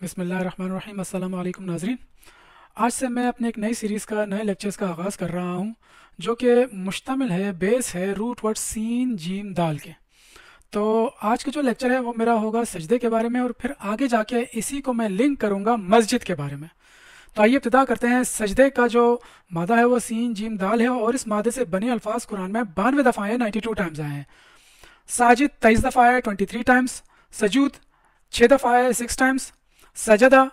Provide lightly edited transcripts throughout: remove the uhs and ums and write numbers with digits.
بسم اللہ الرحمن الرحیم۔ السلام علیکم ناظرین، آج سے میں اپنے ایک نئی سیریز کا نئے لیکچرز کا آغاز کر رہا ہوں جو کہ مشتمل ہے بیس ہے روٹ ورڈ سین جیم دال کے۔ تو آج کا جو لیکچر ہے وہ میرا ہوگا سجدے کے بارے میں، اور پھر آگے جا کے اسی کو میں لنک کروں گا مسجد کے بارے میں۔ تو آئیے ابتدا کرتے ہیں۔ سجدے کا جو مادہ ہے وہ سین جیم دال ہے، اور اس مادے سے بنے الفاظ قرآن میں 92 دفعہ ہیں، 92 ٹائمز آئے ہیں۔ ساجد 23 دفعہ ہے، 23 ٹائمز۔ سجود 6 دفعہ ہے، 6 ٹائمز۔ سجدہ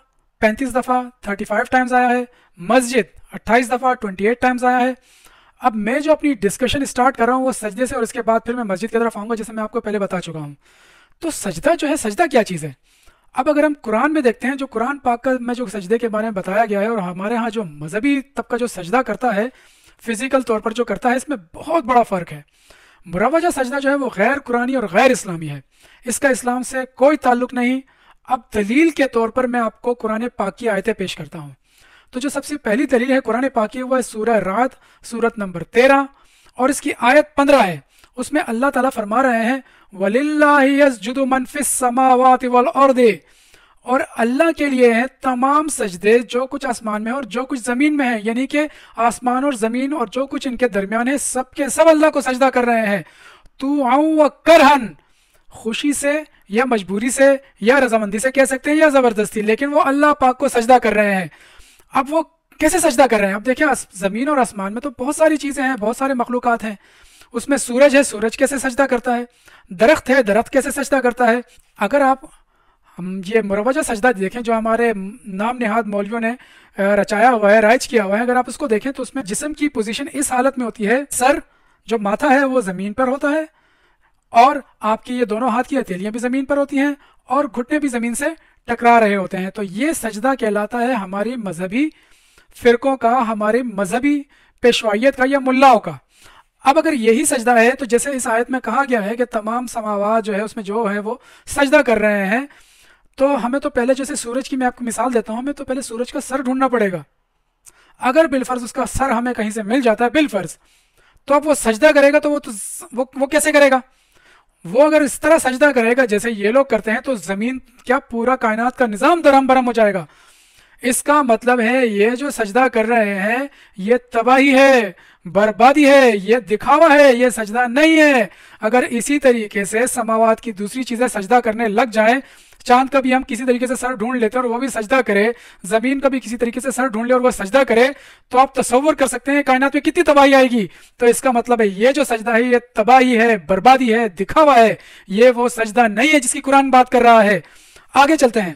35 دفعہ 35 ٹائمز آیا ہے۔ مسجد 28 دفعہ 28 ٹائمز آیا ہے۔ اب میں جو اپنی ڈسکشن اسٹارٹ کر رہا ہوں وہ سجدے سے، اور اس کے بعد پھر میں مسجد کی طرف آؤں گا، جیسے میں آپ کو پہلے بتا چکا ہوں۔ تو سجدہ جو ہے، سجدہ کیا چیز ہے؟ اب اگر ہم قرآن میں دیکھتے ہیں، جو قرآن پاک کا میں جو سجدے کے بارے میں بتایا گیا ہے، اور ہمارے ہاں جو مذہبی طبقہ جو سجدہ کرتا ہے فزیکل طور پر جو کرتا ہے، اس میں بہت بڑا فرق ہے۔ مروجہ سجدہ جو ہے وہ غیر قرآنی اور غیر اسلامی ہے، اس کا اسلام سے کوئی تعلق نہیں۔ اب دلیل کے طور پر میں آپ کو قرآن پاک کی آیتیں پیش کرتا ہوں۔ تو جو سب سے پہلی دلیل ہے قرآن پاک کی، وہ ہے سورہ رعد، سورت نمبر 13، اور اس کی آیت 15 ہے۔ اس میں اللہ تعالیٰ فرما رہے ہیں وَلِلَّهِ يَسْجُدُ مَن فِي السَّمَاوَاتِ وَالْأَرْضِ، اور اللہ کے لیے ہیں تمام سجدے جو کچھ آسمان میں اور جو کچھ زمین میں ہے، یعنی کہ آسمان اور زمین اور جو کچھ ان کے درمیان ہے، سب کے سب اللہ کو سجدہ کر رہے ہیں۔ طوعاً وَكَرْهًا، خوشی سے یا مجبوری سے یا رضامندی سے کہہ سکتے ہیں، یا زبردستی، لیکن وہ اللہ پاک کو سجدہ کر رہے ہیں۔ اب وہ کیسے سجدہ کر رہے ہیں؟ اب دیکھیں، زمین اور آسمان میں تو بہت ساری چیزیں ہیں، بہت سارے مخلوقات ہیں۔ اس میں سورج ہے، سورج کیسے سجدہ کرتا ہے؟ درخت ہے، درخت کیسے سجدہ کرتا ہے؟ اگر آپ یہ مروجہ سجدہ دیکھیں جو ہمارے نام نہاد مولویوں نے رچایا ہوا ہے، رائج کیا ہوا ہے، اگر آپ اس کو دیکھیں تو اس میں جسم کی پوزیشن اس حالت میں ہوتی ہے، سر جو ماتھا ہے وہ زمین پر ہوتا ہے، اور آپ کی یہ دونوں ہاتھ کی ہتھیلیاں بھی زمین پر ہوتی ہیں، اور گھٹنے بھی زمین سے ٹکرا رہے ہوتے ہیں۔ تو یہ سجدہ کہلاتا ہے ہماری مذہبی فرقوں کا، ہماری مذہبی پیشوائیت کا یا ملاؤں کا۔ اب اگر یہی سجدہ ہے تو جیسے اس آیت میں کہا گیا ہے کہ تمام سماوات جو ہے اس میں جو ہے وہ سجدہ کر رہے ہیں، تو ہمیں تو پہلے، جیسے سورج کی میں آپ کو مثال دیتا ہوں، ہمیں تو پہلے سورج کا سر ڈھونڈنا پڑے گا۔ اگر بالفرض اس کا سر ہمیں کہیں سے مل جاتا ہے بالفرض، تو اب وہ سجدہ کرے گا، تو وہ کیسے کرے گا؟ وہ اگر اس طرح سجدہ کرے گا جیسے یہ لوگ کرتے ہیں، تو زمین کیا پورا کائنات کا نظام درہم برہم ہو جائے گا۔ اس کا مطلب ہے یہ جو سجدہ کر رہے ہیں یہ تباہی ہے، بربادی ہے، یہ دکھاوا ہے، یہ سجدہ نہیں ہے۔ اگر اسی طریقے سے سماوات کی دوسری چیزیں سجدہ کرنے لگ جائیں، چاند کا بھی ہم کسی طریقے سے سر ڈھونڈ لیتے اور وہ بھی سجدہ کرے، زمین کا بھی کسی طریقے سے سر ڈھونڈ لے اور وہ سجدہ کرے، تو آپ تصور کر سکتے ہیں کائنات میں کتنی تباہی آئے گی۔ تو اس کا مطلب ہے یہ جو سجدہ ہے یہ تباہی ہے، بربادی ہے، دکھاوا ہے، یہ وہ سجدہ نہیں ہے جس کی قرآن بات کر رہا ہے۔ آگے چلتے ہیں۔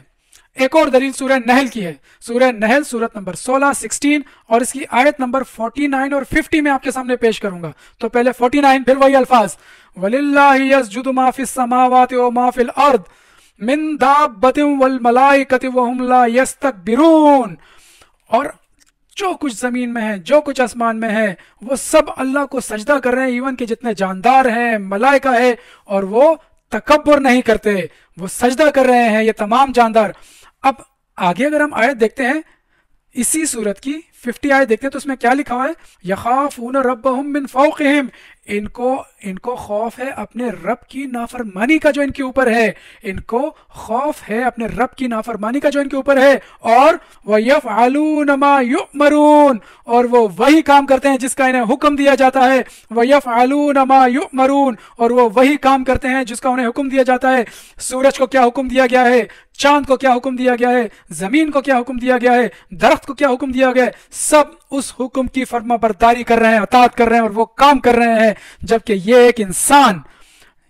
ایک اور دلیل سورہ نحل کی ہے، سورہ نحل سورت نمبر 16 اور اس کی آیت نمبر 49 اور 50 میں آپ کے سامنے پیش کروں گا۔ تو پہلے 49، پھر وہی الفاظ وَلِلَّهِ يَسْجُدُ مَا فِي السَّمَاوَاتِ وَمَا فِي الْأَرْضِ مِن دَابَّةٍ وَالْمَلَائِكَةِ وَهُمْ لَا يَسْتَكْبِرُونَ، اور جو کچھ زمین میں ہے، جو کچھ آسمان میں ہے، وہ سب اللہ کو سجدہ کر رہے ہیں، ایون کہ جتنے جاندار ہیں، ملائکہ ہے، اور وہ تکبر نہیں کرتے، وہ سجدہ کر رہے ہیں یہ تمام جاندار۔ اب آگے اگر ہم آیت دیکھتے ہیں، اسی صورت کی 50 آیت دیکھتے ہیں، تو اس میں کیا لکھا ہوا ہے؟ یخافون ربہم من فوقہم، ان کو خوف ہے اپنے رب کی نافرمانی کا جو ان کے اوپر ہے، ان کو خوف ہے اپنے رب کی نافرمانی کا جو ان کے اوپر ہے، اور وَيَفْعَلُونَ مَا يُؤْمَرُونَ، اور وہ وہی کام کرتے ہیں جس کا انہیں حکم دیا جاتا ہے۔ وَيَفْعَلُونَ مَا يُؤْمَرُونَ، اور وہ وہی کام کرتے ہیں جس کا انہیں حکم دیا جاتا ہے۔ سورج کو کیا حکم دیا گیا ہے، چاند کو کیا حکم دیا گیا ہے، زمین کو کیا حکم دیا گیا ہے، درخت کو کیا حکم دیا گیا ہے، سب اس حکم کی فرما برداری کر رہے ہیں، اطاعت کر رہے ہیں، اور وہ کام کر رہے ہیں۔ جبکہ یہ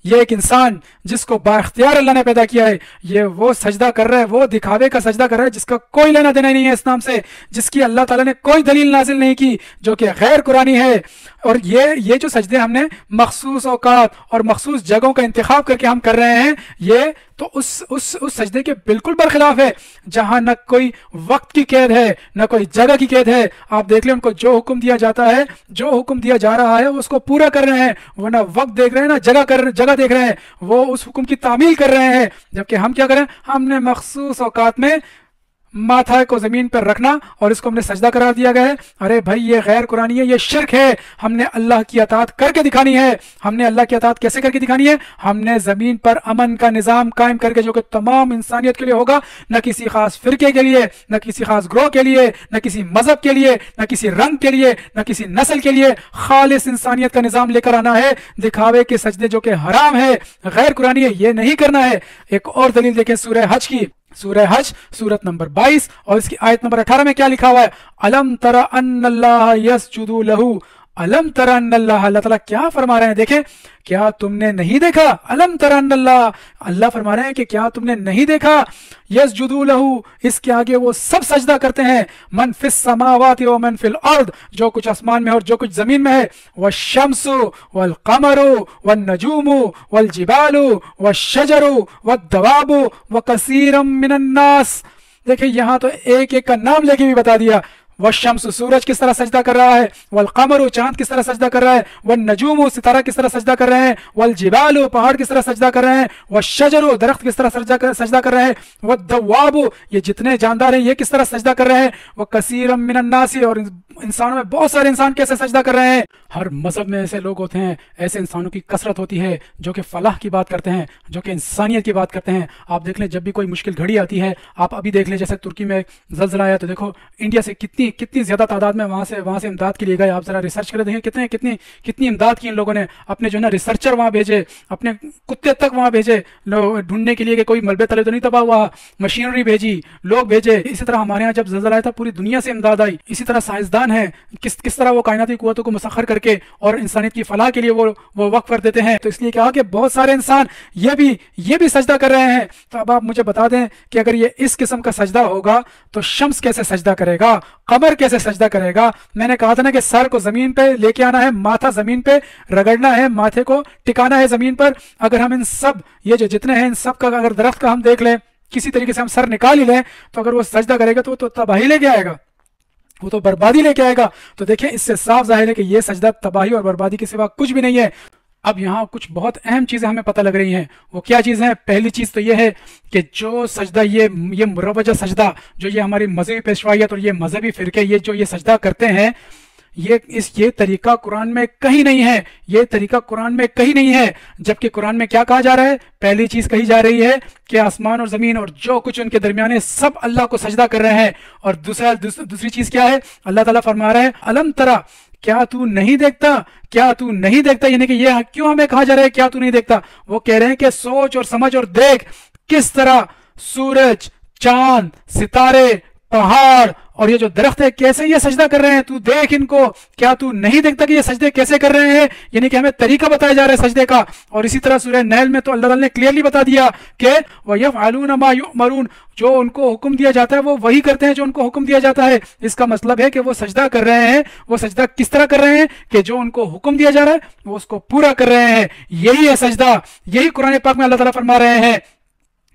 ایک انسان جس کو بااختیار اللہ نے پیدا کیا ہے، یہ وہ سجدہ کر رہا ہے، وہ دکھاوے کا سجدہ کر رہا ہے جس کا کوئی لینا دینا نہیں ہے اس نام سے، جس کی اللہ تعالیٰ نے کوئی دلیل نازل نہیں کی، جو کہ غیر قرآنی ہے۔ اور یہ جو سجدے ہم نے مخصوص اوقات اور مخصوص جگہوں کا انتخاب کر کے ہم کر رہے ہیں، یہ تو اس سجدے کے بالکل برخلاف ہے، جہاں نہ کوئی وقت کی قید ہے، نہ کوئی جگہ کی قید ہے۔ آپ دیکھ لیں، ان کو جو حکم دیا جاتا ہے، جو حکم دیا جا رہا ہے، وہ اس کو پورا کر رہے ہیں، وہ نہ وقت دیکھ رہے ہیں، نہ جگہ دیکھ رہے ہیں، وہ اس حکم کی تعمیل کر رہے ہیں۔ جبکہ ہم کیا کریں؟ ہم نے مخصوص اوقات میں माथा को जमीन पर रखना और इसको हमने सजदा करार दिया गया है। अरे भाई ये गैर कुरानी है, ये शिर्क है। हमने अल्लाह की अताअत करके दिखानी है। हमने अल्लाह की अताअत कैसे करके दिखानी है? हमने जमीन पर अमन का निजाम कायम करके, जो कि तमाम इंसानियत के लिए होगा, न किसी खास फिरके के लिए, न किसी खास ग्रोह के लिए, न किसी मजहब के लिए, न किसी रंग के लिए, न किसी नस्ल के लिए। खालिस इंसानियत का निजाम लेकर आना है। दिखावे के सजदे जो कि हराम है, गैर कुरानी है, ये नहीं करना है। एक और दलील देखें सूरह हज की, सूरह हज सूरत नंबर 22 और इसकी आयत नंबर 18 में क्या लिखा हुआ है? अलम तरा अन्नल्लाह यस्जुदु लहू, अलम तरा अन्नल्लाह, अल्लाह ताला क्या फरमा रहे हैं? देखें, क्या तुमने नहीं देखा? अलम तरा अन्नल्लाह, अल्लाह फरमा रहे हैं कि क्या तुमने नहीं देखा? यस्जुदु लहू, इसके आगे वो सब सजदा करते हैं। मन फिस समावाति व मन फिल अर्द, जो कुछ आसमान में और जो कुछ जमीन में है। वश्शम्सु वल कमरु वन नजूमु वल जिबालु वश्शजरु वद्दवाबु व कसीरम मिनन नास। देखिए यहाँ तो एक एक का नाम लेके भी बता दिया। वश्शम्स, सूरज किस तरह सजदा कर रहा है। वल कमरु, चांद किस तरह सजदा कर रहा है। वन नजूमु, सितारा किस तरह सजदा कर रहे हैं। वल जिबालु, पहाड़ किस तरह सजदा कर रहे हैं। वश्शजरु, दरख्त किस तरह सजदा कर रहे हैं। वद्दवाबु, ये जितने जानदार हैं ये किस तरह सजदा कर रहे हैं। व कसीरम मिनन नासी, और इंसानों में बहुत सारे इंसान कैसे सजदा कर रहे हैं। हर मजहब में ऐसे लोग होते हैं, ऐसे इंसानों की कसरत होती है जो कि फलाह की बात करते हैं, जो कि इंसानियत की बात करते हैं। आप देख लें, जब भी कोई मुश्किल घड़ी आती है, आप अभी देख लें, जैसे तुर्की में ज़लज़ला आया, तो देखो इंडिया से कितनी ज़्यादा तादाद में वहाँ से इमदाद के लिए गए। आप ज़रा रिसर्च करें, देखें कितनी इमदाद की इन लोगों ने। अपने जो है ना रिसर्चर वहाँ भेजे, अपने कुत्ते तक वहाँ भेजे ढूंढने के लिए कि कोई मलबे तले तो नहीं तबाह हुआ। मशीनरी भेजी, लोग भेजे। इसी तरह हमारे यहाँ जब ज़लज़ला आया था, पूरी दुनिया से इमदाद आई। इसी तरह साइंसदान है, किस तरह वो कायनाती कुव्वतों को मुसख्खर करके और इंसानियत की फलाह के लिए वो वक्फ कर देते हैं। तो इसलिए कहा कि बहुत सारे इंसान ये भी सजदा कर रहे हैं। तो अब आप मुझे बता दें कि अगर ये इस किस्म का सजदा होगा तो शम्स कैसे सजदा करेगा, कमर कैसे सजदा करेगा? मैंने कहा था ना कि सर को जमीन पे लेके आना है, माथा जमीन पे रगड़ना है, माथे को टिकाना है जमीन पर। अगर हम इन सब, ये जो जितने हैं, इन सब का अगर दरख्त का हम देख लें, किसी तरीके से हम सर निकाल ही लें, तो अगर वो सजदा करेगा तो वो तो तबाही लेके आएगा, वो तो बर्बादी लेके आएगा। तो देखिए, इससे साफ जाहिर है कि ये सजदा तबाही और बर्बादी के सिवा कुछ भी नहीं है। अब यहाँ कुछ बहुत अहम चीज़ें हमें पता लग रही हैं। वो क्या चीज़ है? पहली चीज़ तो ये है कि जो सजदा, ये मुरवजा सजदा, जो ये हमारी मजहबी पेशवाइयत और ये मजहबी फिरके ये जो ये सजदा करते हैं, ये तरीका कुरान में कहीं नहीं है। ये तरीका कुरान में कहीं नहीं है। जबकि कुरान में क्या कहा जा रहा है? पहली चीज कही जा रही है कि आसमान और जमीन और जो कुछ उनके दरमियान है सब अल्लाह को सजदा कर रहे हैं। और दूसरी चीज क्या है? अल्लाह ताला फरमा रहा है, अलम तरा, क्या तू नहीं देखता, क्या तू नहीं देखता। यानी कि ये क्यों हमें कहा जा रहा है क्या तू नहीं देखता? वो कह रहे हैं कि सोच और समझ और देख किस तरह सूरज, चांद, सितारे, पहाड़ और ये जो दरख्त है कैसे ये सजदा कर रहे हैं। तू देख इनको, क्या तू नहीं देखता कि ये सजदे कैसे कर रहे हैं? यानी कि हमें तरीका बताया जा रहा है सजदे का। और इसी तरह सूरह नहल में तो अल्लाह ताला ने क्लियरली बता दिया कि वयफ़अलून मा युअमरून, जो उनको हुक्म दिया जाता है वो वही करते हैं जो उनको हुक्म दिया जाता है। इसका मतलब है कि वो सजदा कर रहे हैं। वो सजदा किस तरह कर रहे हैं? कि जो उनको हुक्म दिया जा रहा है वो उसको पूरा कर रहे हैं। यही है सजदा। यही कुरान पाक में अल्लाह ताला फरमा रहे हैं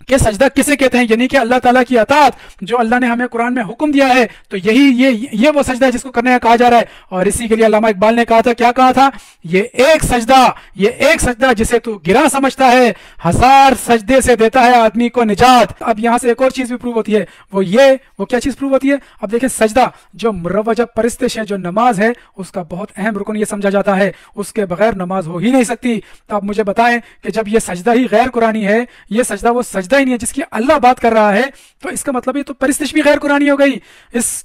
कि सजदा किसे कहते हैं, यानी कि अल्लाह ताला की अताअत, जो अल्लाह ने हमें कुरान में हुक्म दिया है। तो यही ये वो सजदा है जिसको करने का कहा जा रहा है। और इसी के लिए अल्लामा इकबाल ने कहा था, क्या कहा था? ये एक सजदा जिसे तू गिरा समझता है, हजार सजदे से देता है आदमी को निजात। अब यहां से एक और चीज भी प्रूव होती है। वो क्या चीज प्रूव होती है? अब देखिए, सजदा जो मुरवजा परिस्तिश है, जो नमाज है, उसका बहुत अहम रुकन ये समझा जाता है। उसके बगैर नमाज हो ही नहीं सकती। तो आप मुझे बताएं कि जब ये सजदा ही गैर कुरानी है, ये सजदा वो सजदा ही नहीं है जिसकी अल्लाह बात कर रहा है, तो इसका मतलब ये तो परिस्तिश भी गैर कुरानी हो गई।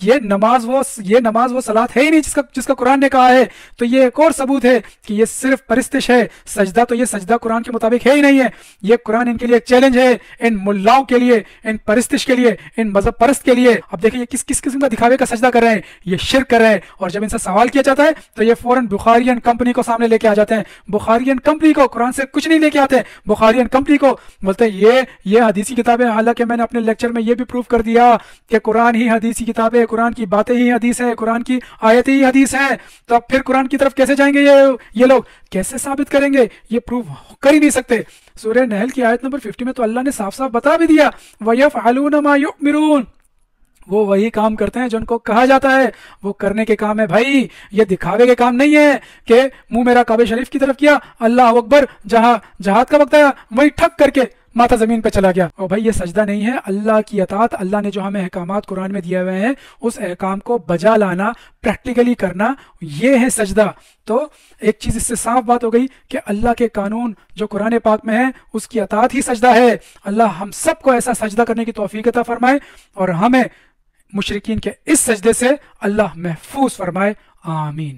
ये नमाज वो सलात है ही नहीं जिसका कुरान ने कहा है। तो ये एक और सबूत है कि ये सिर्फ परिस्तिश है। सजदा तो ये सजदा कुरान के मुताबिक है ही नहीं है। ये कुरान इनके लिए एक चैलेंज है, इन मुल्लाओं के लिए, इन परिस्तिश के लिए, इन मजहब परस्त के लिए। अब देखिए, ये किस किस्म का दिखावे का सजदा कर रहे हैं, ये शिर्क कर रहे हैं। और जब इनसे सवाल किया जाता है तो ये फौरन बुखारियन कंपनी को सामने लेके आ जाते हैं। बुखारियन कंपनी को, कुरान से कुछ नहीं लेके आते। बुखारियन कंपनी को बोलते हैं ये हदीसी किताबें। हालांकि मैंने अपने लेक्चर में ये भी प्रूव कर दिया कि कुरान ही हदीसी किताब है, कुरान की बातें ही हदीस है, कुरान की आयतें ही हदीस है। तो अब फिर कुरान की तरफ कैसे जाएंगे ये लोग? कैसे साबित करेंगे? ये प्रूव कर ही नहीं सकते। सूरह नहल की आयत नंबर 50 में तो अल्लाह ने साफ साफ बता भी दिया, वयफ़अलून मा युअमरून, वो वही काम करते हैं जो उनको कहा जाता है। वो करने के काम है भाई, ये दिखावे के काम नहीं है कि मुंह मेरा काबे शरीफ की तरफ किया, अल्लाह अकबर, जहां जहाद का वक्त आया वही ठक करके ماتھا زمین پہ چلا گیا. اور بھائی یہ سجدہ نہیں ہے, اللہ کی اطاعت, اللہ نے جو ہمیں احکامات قرآن میں دیے ہوئے ہیں اس احکام کو بجا لانا, پریکٹیکلی کرنا, یہ ہے سجدہ. تو ایک چیز اس سے صاف بات ہو گئی کہ اللہ کے قانون جو قرآن پاک میں ہے اس کی اطاعت ہی سجدہ ہے. اللہ ہم سب کو ایسا سجدہ کرنے کی توفیق عطا فرمائے اور ہمیں مشرکین کے اس سجدے سے اللہ محفوظ فرمائے. آمین.